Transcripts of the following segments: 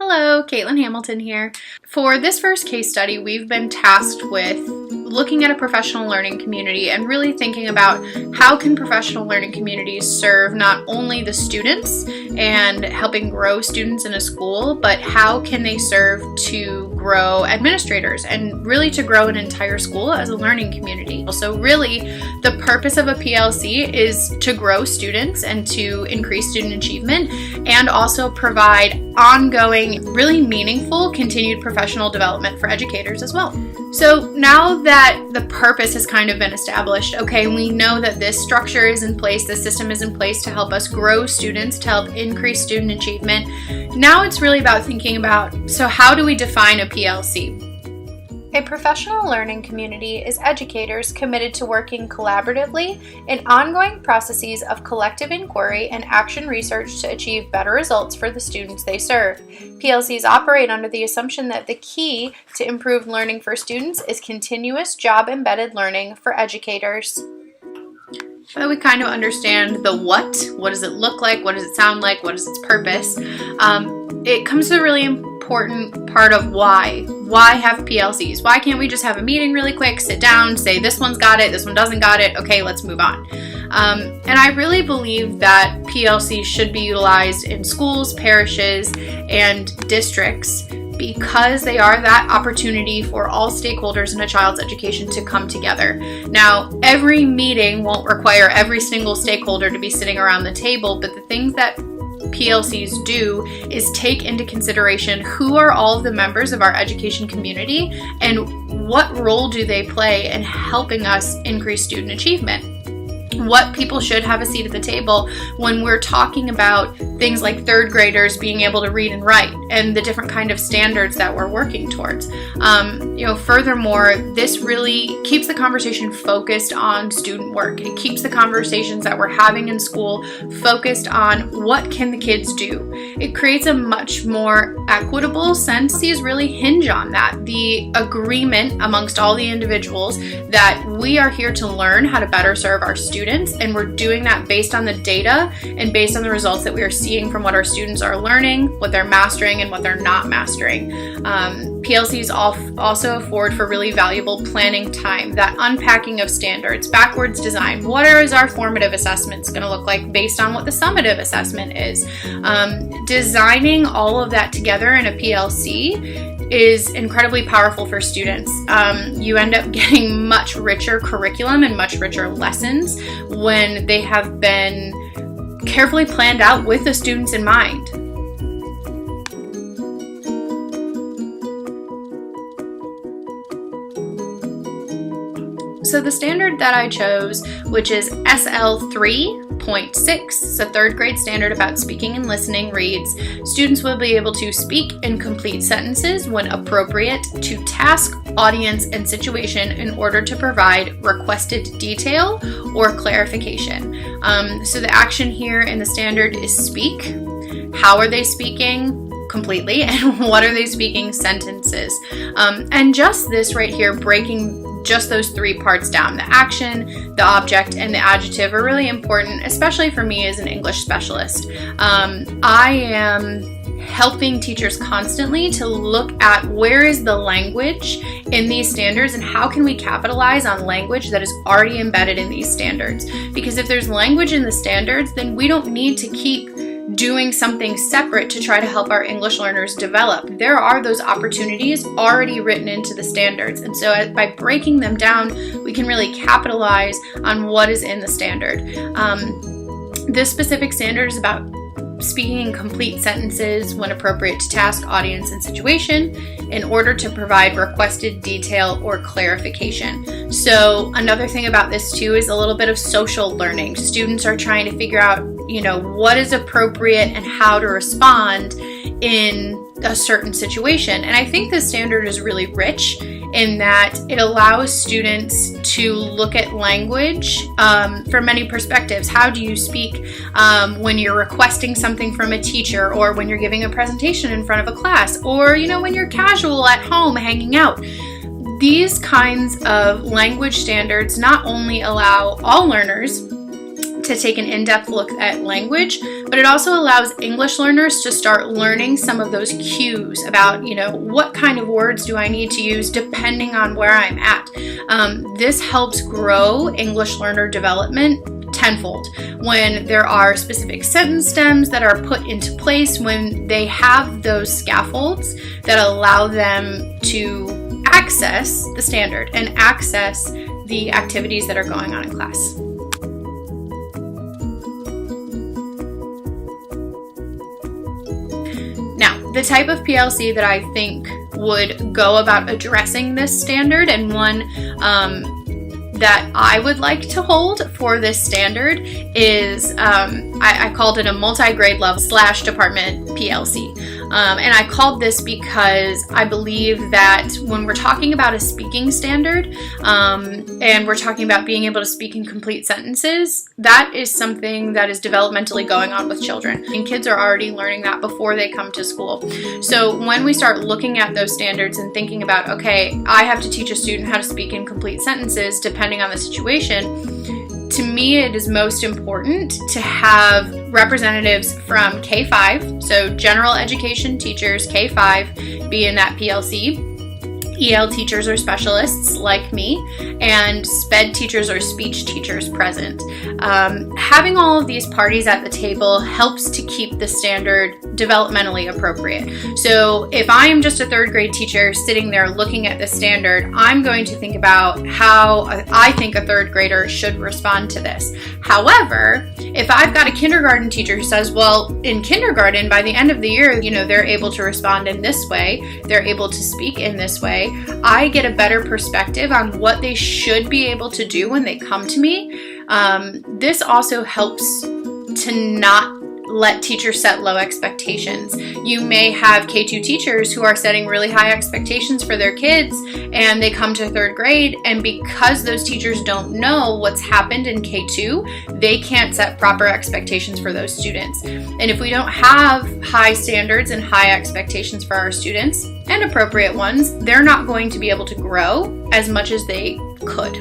Hello, Caitlin Hamilton here. For this first case study, we've been tasked with looking at a professional learning community and really thinking about how can professional learning communities serve not only the students and helping grow students in a school, but how can they serve to grow administrators and really to grow an entire school as a learning community. So really, the purpose of a PLC is to grow students and to increase student achievement and also provide ongoing, really meaningful, continued professional development for educators as well. So now that the purpose has kind of been established, okay, we know that this structure is in place, this system is in place to help us grow students, to help increase student achievement. Now it's really about thinking about, so how do we define a PLC? A professional learning community is educators committed to working collaboratively in ongoing processes of collective inquiry and action research to achieve better results for the students they serve. PLCs operate under the assumption that the key to improved learning for students is continuous job-embedded learning for educators. So we kind of understand the what does it look like, what does it sound like, what is its purpose. It comes to a really important part of why. Why have PLCs? Why can't we just have a meeting really quick, sit down, say this one's got it, this one doesn't got it, okay, let's move on. And I really believe that PLCs should be utilized in schools, parishes, and districts because they are that opportunity for all stakeholders in a child's education to come together. Now, every meeting won't require every single stakeholder to be sitting around the table, but the things that PLCs do is take into consideration who are all of the members of our education community and what role do they play in helping us increase student achievement. What people should have a seat at the table when we're talking about things like third graders being able to read and write and the different kind of standards that we're working towards. Furthermore, this really keeps the conversation focused on student work. It keeps the conversations that we're having in school focused on what can the kids do. It creates a much more equitable sense. These really hinge on that. The agreement amongst all the individuals that we are here to learn how to better serve our students, and we're doing that based on the data and based on the results that we are seeing from what our students are learning, what they're mastering, and what they're not mastering. PLCs also afford for really valuable planning time, that unpacking of standards, backwards design. What is our formative assessments going to look like based on what the summative assessment is? Designing all of that together in a PLC is incredibly powerful for students. You end up getting much richer curriculum and much richer lessons when they have been carefully planned out with the students in mind. So the standard that I chose, which is SL3.6, it's a third grade standard about speaking and listening, reads, students will be able to speak in complete sentences when appropriate to task, audience, and situation in order to provide requested detail or clarification. So the action here in the standard is speak. How are they speaking? Completely. And what are they speaking? Sentences. And just this right here, breaking just those three parts down. The action, the object, and the adjective are really important, especially for me as an English specialist. I am helping teachers constantly to look at where is the language in these standards and how can we capitalize on language that is already embedded in these standards. Because if there's language in the standards, then we don't need to keep doing something separate to try to help our English learners develop. There are those opportunities already written into the standards, and so by breaking them down, we can really capitalize on what is in the standard. This specific standard is about speaking in complete sentences when appropriate to task, audience, and situation in order to provide requested detail or clarification. So another thing about this too is a little bit of social learning. Students are trying to figure out, what is appropriate and how to respond in a certain situation. And I think this standard is really rich in that it allows students to look at language from many perspectives. How do you speak when you're requesting something from a teacher, or when you're giving a presentation in front of a class, or when you're casual at home hanging out? These kinds of language standards not only allow all learners to take an in-depth look at language, but it also allows English learners to start learning some of those cues about, what kind of words do I need to use depending on where I'm at. This helps grow English learner development tenfold when there are specific sentence stems that are put into place, when they have those scaffolds that allow them to access the standard and access the activities that are going on in class. Now, the type of PLC that I think would go about addressing this standard, and one that I would like to hold for this standard, is I called it a multi-grade level / department PLC. And I called this because I believe that when we're talking about a speaking standard, and we're talking about being able to speak in complete sentences, that is something that is developmentally going on with children. And kids are already learning that before they come to school. So when we start looking at those standards and thinking about, okay, I have to teach a student how to speak in complete sentences depending on the situation, to me, it is most important to have representatives from K-5, so general education teachers, K-5, be in that PLC, EL teachers or specialists like me, and SPED teachers or speech teachers present. Having all of these parties at the table helps to keep the standard developmentally appropriate. So if I am just a third grade teacher sitting there looking at the standard, I'm going to think about how I think a third grader should respond to this. However, if I've got a kindergarten teacher who says, well, in kindergarten, by the end of the year, they're able to respond in this way, they're able to speak in this way, I get a better perspective on what they should be able to do when they come to me. This also helps to not let teachers set low expectations. You may have K2 teachers who are setting really high expectations for their kids, and they come to third grade, and because those teachers don't know what's happened in K2, they can't set proper expectations for those students. And if we don't have high standards and high expectations for our students, and appropriate ones, they're not going to be able to grow as much as they could.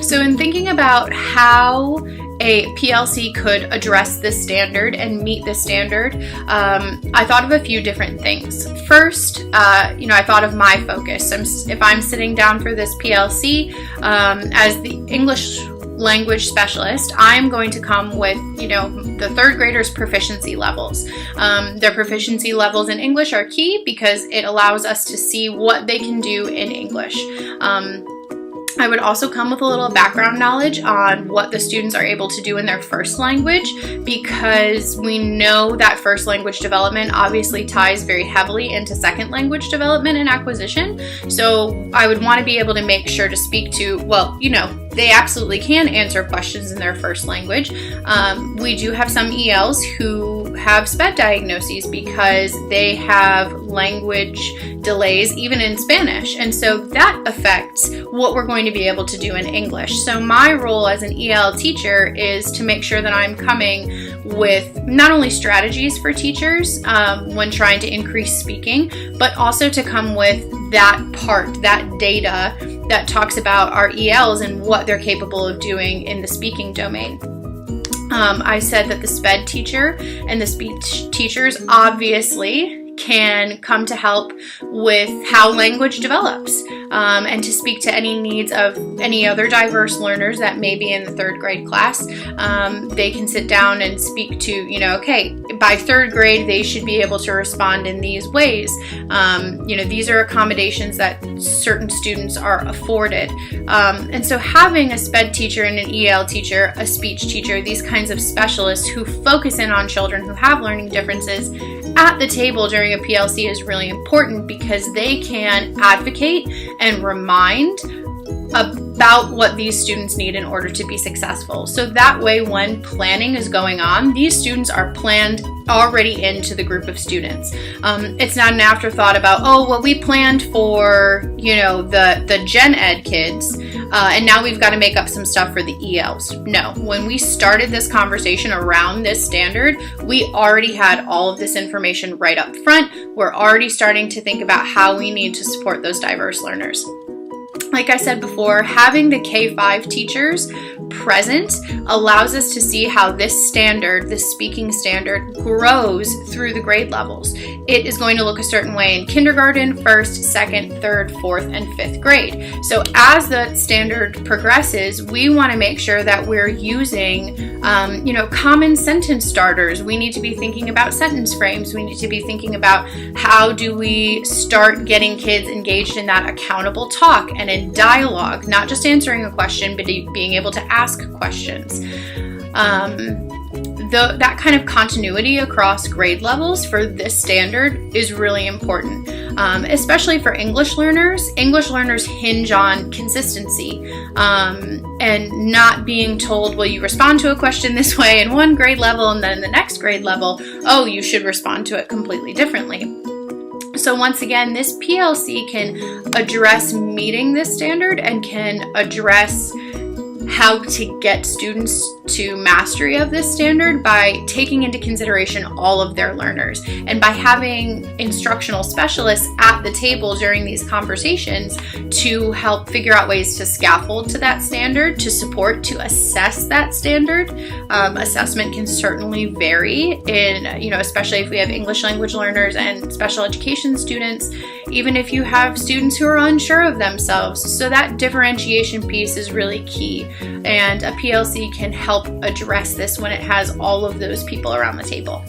So in thinking about how a PLC could address this standard and meet this standard, I thought of a few different things. First, I thought of my focus. If I'm sitting down for this PLC as the English language specialist, I'm going to come with, the third graders' proficiency levels. Their proficiency levels in English are key because it allows us to see what they can do in English. I would also come with a little background knowledge on what the students are able to do in their first language, because we know that first language development obviously ties very heavily into second language development and acquisition. So I would want to be able to make sure to speak to, they absolutely can answer questions in their first language. We do have some ELs who have SPED diagnoses because they have language delays even in Spanish, and so that affects what we're going to be able to do in English. So my role as an EL teacher is to make sure that I'm coming with not only strategies for teachers when trying to increase speaking, but also to come with that data that talks about our ELs and what they're capable of doing in the speaking domain. I said that the SPED teacher and the speech teachers obviously can come to help with how language develops and to speak to any needs of any other diverse learners that may be in the third grade class. They can sit down and speak to, okay, by third grade they should be able to respond in these ways. These are accommodations that certain students are afforded. And so having a SPED teacher and an EL teacher, a speech teacher, these kinds of specialists who focus in on children who have learning differences at the table during a PLC is really important, because they can advocate and remind about what these students need in order to be successful. So that way, when planning is going on, these students are planned already into the group of students. It's not an afterthought about, oh, well, we planned for, you know, the gen ed kids, and now we've got to make up some stuff for the ELs. No, when we started this conversation around this standard, we already had all of this information right up front. We're already starting to think about how we need to support those diverse learners. Like I said before, having the K-5 teachers present allows us to see how this standard, this speaking standard, grows through the grade levels. It is going to look a certain way in kindergarten, 1st, 2nd, 3rd, 4th, and 5th grade. So as the standard progresses, we want to make sure that we're using common sentence starters. We need to be thinking about sentence frames. We need to be thinking about how do we start getting kids engaged in that accountable talk and in dialogue, not just answering a question, but being able to ask questions. That kind of continuity across grade levels for this standard is really important, especially for English learners. English learners hinge on consistency and not being told, well, you respond to a question this way in one grade level, and then in the next grade level, oh, you should respond to it completely differently. So once again, this PLC can address meeting this standard and can address how to get students to mastery of this standard by taking into consideration all of their learners. And by having instructional specialists at the table during these conversations to help figure out ways to scaffold to that standard, to support, to assess that standard. Assessment can certainly vary in, especially if we have English language learners and special education students, even if you have students who are unsure of themselves. So that differentiation piece is really key. And a PLC can help address this when it has all of those people around the table.